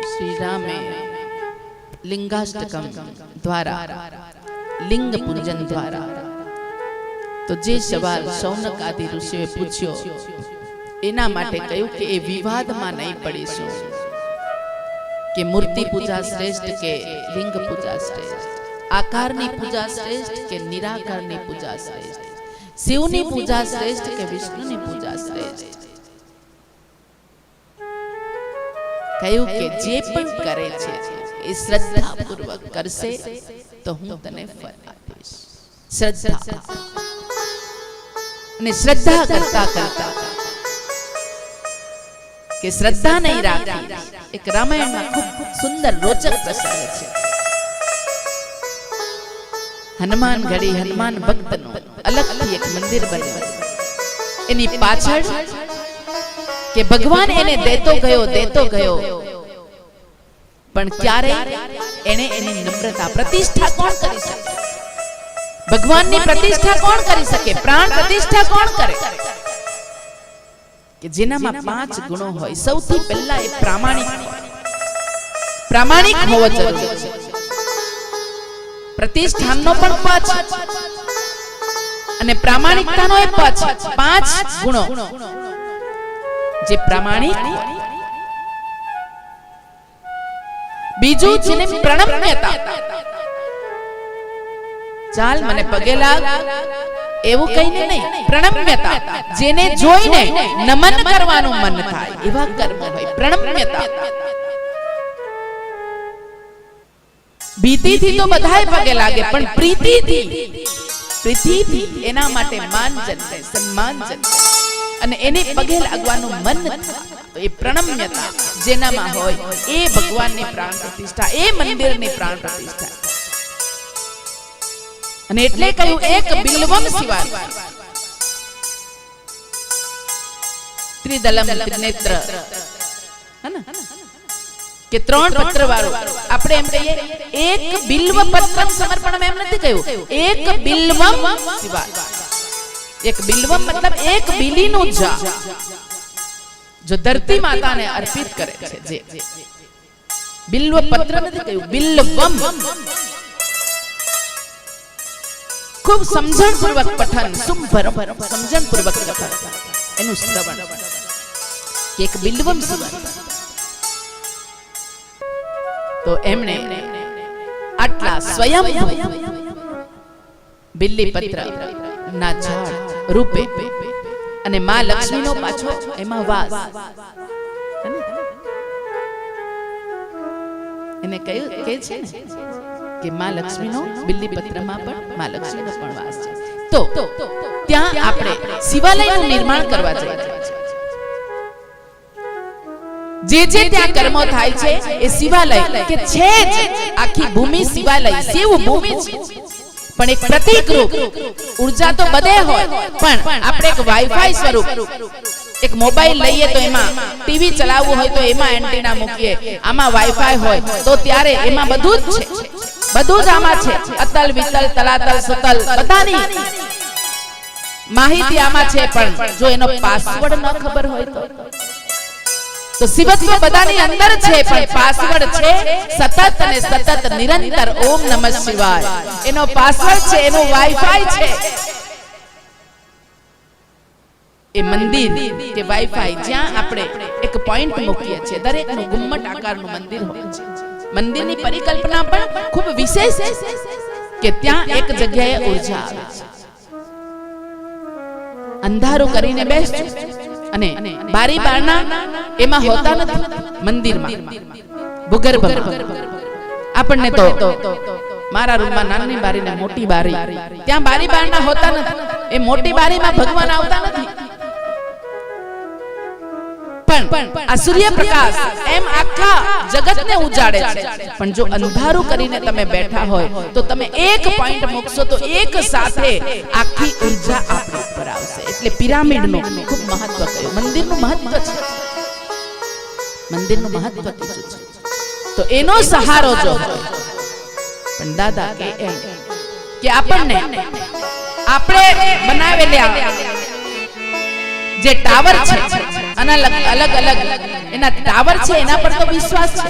श्री रामे लिंगाष्टकम द्वारा लिंग पूजन द्वारा तो जे सवाल शौनक आदि ऋषिए पूछ्यो एना माटे कह्युं के ए विवाद में नहीं पड़ीशुं के मूर्ति पूजा श्रेष्ठ के लिंग पूजा श्रेष्ठ, आकारनी पूजा श्रेष्ठ के निराकारनी पूजा श्रेष्ठ, शिवनी पूजा श्रेष्ठ के विष्णुनी पूजा श्रेष्ठ। कह्युं के जे पण करे छे ए श्रद्धा पूर्वक करशे तो हूँ तने फल आपीश। श्रद्धा ने श्रद्धा करता करता के श्रद्धा नहीं राखी। एक रामायण में खूब सुंदर रोचक प्रसंग है। हनुमान गढ़ी हनुमान भक्त नो अलग थी एक मंदिर बने एनी पाछळ के भगवान एने देतो गयो पण क्यारे एने एनी नम्रता प्रतिष्ठा कोण करी सके? भगवान नी प्रतिष्ठा कोण करी सके? प्राण प्रतिष्ठा कोण करे? कि जेना में 5 गुणों होय सौथी पहला ए प्रामाणिक होवो जरूरी छे। प्रतिष्ठानो पण 5 अने प्रामाणिकतानो ए 5 गुणों जे प्रामाणिक बीजू जेने प्रणम्यता चाल मने पगे लाग એવું કઈને નહીં પ્રણમ્યતા જેને જોઈને નમન કરવાનું મન થાય એવા કર્મ હોય પ્રણમ્યતા। ભીતિથી તો બધાય પગે લાગે પણ પ્રીતિથી એના માટે માન જન્મે સન્માન જન્મે અને એને પગે લાગવાનું મન થાય તો એ પ્રણમ્યતા જેનામાં હોય એ ભગવાનની પ્રાણ પ્રતિષ્ઠા એ મંદિરની પ્રાણ પ્રતિષ્ઠા। અને એટલે કહ્યું એક બિલ્વમ શિવાય ત્રિદલમ ત્રિનેત્ર है ना કે 3 પત્ર વાળું આપણે એમ કહીએ એક બિલ્વ પત્રમ સમર્પણ એમ નથી કહ્યું એક બિલ્વમ શિવાય। एक बिल्वम मतलब एक बिलीनु जा जो धरती माता ने अर्पित करे छे जे बिल्व पत्र નથી કહ્યું बिल्वम। खूब समझण पूर्वक पठन समझण पूर्वक पठन एनु श्रवण एक बिल्वम शिवाय। तो एमने आटला स्वयं बिल्ली पत्र ना झाड़ रूपे अने मां लक्ष्मी नो पाछो एमा वास एने कहे छे ने कि मां लक्ष्मी नो बिल्ली पत्र मां पण मां लक्ष्मी नो पण वास छे। तो त्या आपणे शिवालयનું निर्माण करवा જોઈએ। जे त्या कर्मो थाय छे ए शिवालय के छे ज आखी भूमि शिवालय शिव भूमि छे पण एक प्रतीक रूप ऊर्जा तो बधे होय पण आपणे एक वाईफाई स्वरूप एक मोबाइल लईए तो एमा टीवी चलावવું હોય तो एमा एंटीना મૂકીએ आमा वाईफाई होय तो त्यारे एमा બધું જ છે બધું જ આમાં છે અતલ વિતલ તલાતલ સુતલ બધાની માહિતી આમાં છે પણ જો એનો પાસવર્ડ ન ખબર હોય तो शिवत्व बधानी अंदर छे पण पासवर्ड छे सतत ने सतत निरंतर ओम नमः शिवाय एनो पासवर्ड छे एनो वाईफाई छे। ए मंदिर के वाईफाई ज्यां आपणे एक पॉइंट मूकीए छे दरेकनु गुम्मट आकारनु मंदिर होय छे। मंदिरनी परिकल्पना पण खूब विशेष छे के त्या एक जग्याए ऊर्जा आवे छे। अंधारू करीने बेसજો અને બારી બારણા એમાં હોતા નથી મંદિરમાં ભૂગર્ભમાં આપણને તો મારા રૂમમાં નાની બારી ને મોટી બારી ત્યાં બારી બારણા હોતા નથી એ મોટી બારીમાં ભગવાન આવતા નથી પણ આ સૂર્યપ્રકાશ એમ આખા જગતને ઉજાડે છે પણ જો અંધારું કરીને તમે બેઠા હોય તો તમે એક પોઈન્ટ મૂકશો તો એક સાથે આખી ઊર્જા આપણી ઉપર આવશે। એટલે પિરામિડનું ખૂબ મહત્વ કયું મંદિરનું મહત્વ છે મંદિરનું મહત્વ કીધું છે તો એનો સહારો જો પણ દાદા કે એમ કે આપણને આપણે બનાવેલા જે ટાવર છે અને અલગ અલગ એના ટાવર છે એના પર તો વિશ્વાસ છે,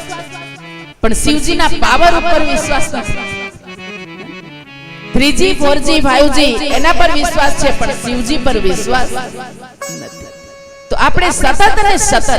પણ શિવજીના પાવર ઉપર વિશ્વાસ નથી. 3G 4G 5G એના પર વિશ્વાસ છે, પણ શિવજી પર વિશ્વાસ નથી. તો આપણે સતત